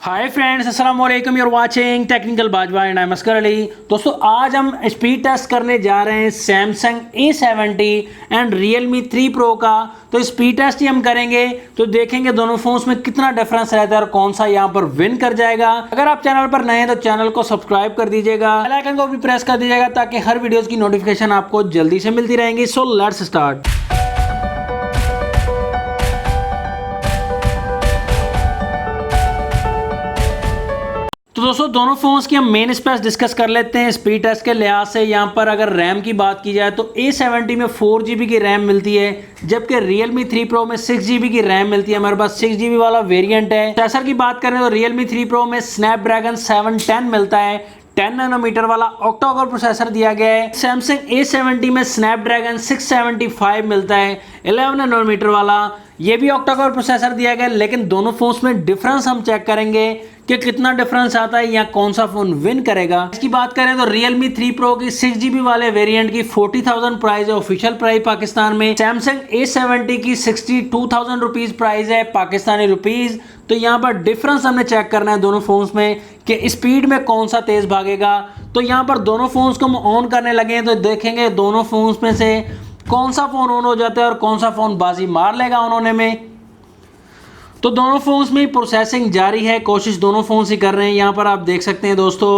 हाय friends, अस्सलाम वालेकुम। You are watching technical Bajwa and I am Askar Ali. दोस्तों, आज हम स्पीड टेस्ट करने जा रहे हैं Samsung A70 and Realme 3 Pro का। तो स्पीड टेस्ट ही हम करेंगे, तो देखेंगे दोनों फोन्स में कितना डिफरेंस रहता है और कौन सा यहाँ पर विन कर जाएगा। अगर आप चैनल पर नए हैं तो चैनल को सब्सक्राइब कर दीजिएगा, बेल आइकन को भी प्रेस कर दीजिएगा ताकि हर वीडियोज़ की नोटिफिकेशन आपको जल्दी से मिलती रहेंगी। So let's start. तो दोस्तों, दोनों फोन्स की हम मेन स्पेक्स डिस्कस कर लेते हैं स्पीड टेस्ट के लिहाज से। यहाँ पर अगर रैम की बात की जाए तो A70 में 4GB की रैम मिलती है, जबकि Realme 3 Pro में 6GB की रैम मिलती है। हमारे पास 6GB वाला वेरिएंट है। प्रोसेसर की बात करें तो Realme 3 Pro में Snapdragon 710 मिलता है, 10 नैनोमीटर वाला ऑक्टा कोर प्रोसेसर दिया गया है। सैमसंग A70 में Snapdragon 675 मिलता है, 11 नैनोमीटर वाला, ये भी ऑक्टा कोर प्रोसेसर दिया गया है। लेकिन दोनों फोन्स में डिफरेंस हम चेक करेंगे कि कितना डिफरेंस आता है या कौन सा फोन विन करेगा। इसकी बात करें तो Realme 3 Pro की 6GB वाले वेरिएंट की 40,000 प्राइस है ऑफिशियल प्राइस पाकिस्तान में। सैमसंग A70 की 62,000 रुपीज प्राइस है पाकिस्तानी रुपीज। तो यहाँ पर डिफरेंस हमने चेक करना है दोनों फोन्स में कि स्पीड में कौन सा तेज भागेगा। तो यहाँ पर दोनों फोन्स को हम ऑन करने लगे हैं, तो देखेंगे दोनों फोन्स में से कौन सा फोन ऑन हो जाता है और कौन सा फोन बाजी मार लेगा ऑन होने में। तो दोनों फोन्स में प्रोसेसिंग जारी है, कोशिश दोनों फोन्स ही कर रहे हैं। यहाँ पर आप देख सकते हैं दोस्तों।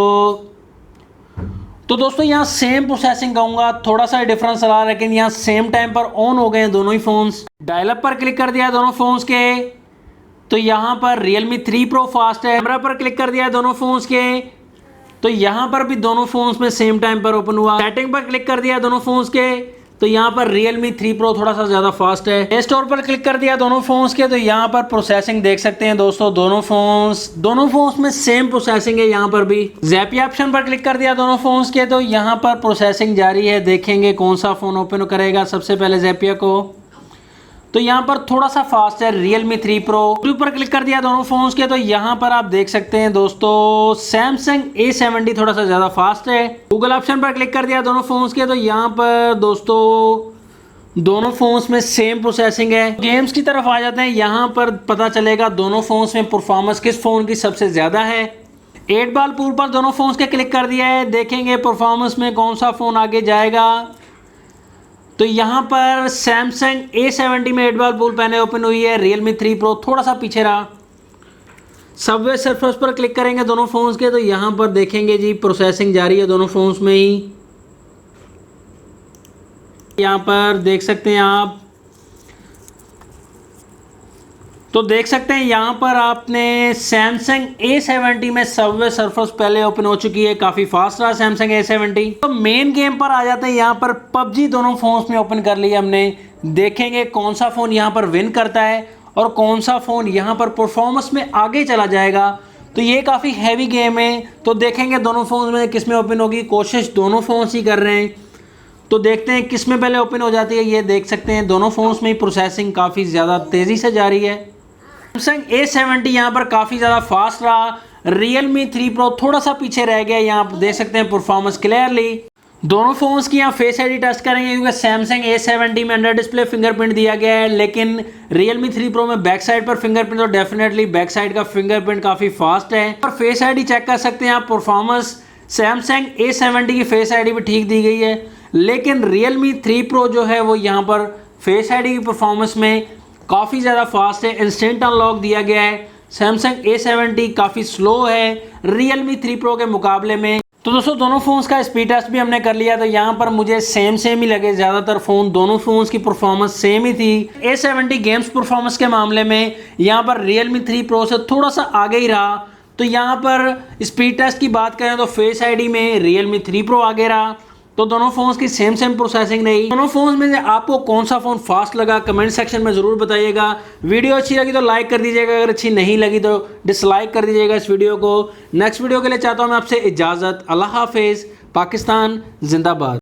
तो दोस्तों, यहाँ सेम प्रोसेसिंग कहूँगा, थोड़ा सा डिफरेंस रहा, लेकिन यहाँ सेम टाइम पर ऑन हो गए हैं दोनों ही फोन्स। डायल अप पर क्लिक कर दिया दोनों फोन्स के, तो यहाँ पर Realme 3 Pro फास्ट है। कैमरा पर क्लिक कर दिया दोनों फोन्स के, तो यहाँ पर भी दोनों फोन्स में सेम टाइम पर ओपन हुआ। सेटिंग पर क्लिक कर दिया दोनों फोन्स के, तो यहाँ पर Realme 3 Pro थोड़ा सा ज़्यादा फास्ट है। प्ले स्टोर पर क्लिक कर दिया दोनों फोन्स के, तो यहाँ पर प्रोसेसिंग देख सकते हैं दोस्तों। दोनों फोन्स में सेम प्रोसेसिंग है। यहाँ पर भी ज़ैपिया ऑप्शन पर क्लिक कर दिया दोनों फोन्स के, तो यहाँ पर प्रोसेसिंग जारी है। देखेंगे कौन सा फ़ोन ओपन करेगा सबसे पहले ज़ैपिया को। तो यहाँ पर थोड़ा सा फास्ट है Realme 3 Pro। यूट्यूब पर क्लिक कर दिया दोनों फोन्स के, तो यहाँ पर आप देख सकते हैं दोस्तों सैमसंग A70 थोड़ा सा ज़्यादा फास्ट है। गूगल ऑप्शन पर क्लिक कर दिया दोनों फोन्स के, तो यहाँ पर दोस्तों दोनों फोन्स में सेम प्रोसेसिंग है। गेम्स की तरफ आ जाते हैं, यहाँ पर पता चलेगा दोनों फोन्स में परफॉर्मेंस किस फोन की सबसे ज़्यादा है। 8 बॉल पूल पर दोनों फोन्स के क्लिक कर दिया है, देखेंगे परफॉर्मेंस में कौन सा फ़ोन आगे जाएगा। तो यहाँ पर सैमसंग A70 में 8 बॉल पूल पहले ओपन हुई है, Realme 3 Pro थोड़ा सा पीछे रहा। सबवे सरफेस पर क्लिक करेंगे दोनों फोन्स के, तो यहाँ पर देखेंगे जी प्रोसेसिंग जारी है दोनों फोन्स में ही। यहाँ पर देख सकते हैं आप, तो देख सकते हैं यहाँ पर आपने सैमसंग A70 में सबवे सरफेस पहले ओपन हो चुकी है, काफ़ी फास्ट रहा सैमसंग A70। तो मेन गेम पर आ जाते हैं, यहाँ पर PUBG दोनों फोन्स में ओपन कर लिया हमने। देखेंगे कौन सा फ़ोन यहाँ पर विन करता है और कौन सा फ़ोन यहाँ पर परफॉर्मेंस में आगे चला जाएगा। तो ये काफ़ी हैवी गेम है, तो देखेंगे दोनों फोन्स में किस में ओपन होगी। कोशिश दोनों फोन्स ही कर रहे हैं, तो देखते हैं किस में पहले ओपन हो जाती है। ये देख सकते हैं दोनों फोन्स में प्रोसेसिंग काफ़ी ज़्यादा तेज़ी से जारी है। सैमसंग A70 यहाँ पर काफ़ी ज़्यादा फास्ट रहा, Realme 3 Pro थोड़ा सा पीछे रह गया। यहाँ पर देख सकते हैं परफॉर्मेंस क्लियरली। दोनों फोन्स की यहाँ फेस आईडी टेस्ट करेंगे, क्योंकि सैमसंग A70 में अंडर डिस्प्ले फिंगरप्रिंट दिया गया है, लेकिन Realme 3 Pro में बैक साइड पर फिंगरप्रिंट, तो डेफिनेटली बैक साइड का फिंगरप्रिंट काफ़ी फास्ट है। और फेस आईडी चेक कर सकते हैं आप, परफॉर्मेंस सैमसंग A70 की फेस आईडी भी ठीक दी गई है, लेकिन Realme 3 Pro जो है वो यहाँ पर फेस आईडी की परफॉर्मेंस में काफ़ी ज़्यादा फास्ट है। इंस्टेंट अनलॉक दिया गया है। सैमसंग A70 काफ़ी स्लो है Realme 3 Pro के मुकाबले में। तो दोस्तों, दोनों फोन्स का स्पीड टेस्ट भी हमने कर लिया, तो यहाँ पर मुझे सेम ही लगे। ज़्यादातर फ़ोन दोनों फोन्स की परफॉर्मेंस सेम ही थी। A70 गेम्स परफॉर्मेंस के मामले में यहाँ पर Realme 3 Pro से थोड़ा सा आगे ही रहा। तो यहाँ पर स्पीड टेस्ट की बात करें तो फेस आईडी में Realme 3 Pro आगे रहा। तो दोनों फोन्स की सेम प्रोसेसिंग नहीं। दोनों फोन्स में से आपको कौन सा फ़ोन फास्ट लगा कमेंट सेक्शन में ज़रूर बताइएगा। वीडियो अच्छी लगी तो लाइक कर दीजिएगा, अगर अच्छी नहीं लगी तो डिसलाइक कर दीजिएगा इस वीडियो को। नेक्स्ट वीडियो के लिए चाहता हूँ मैं आपसे इजाज़त। अल्लाह हाफिज़। पाकिस्तान जिंदाबाद।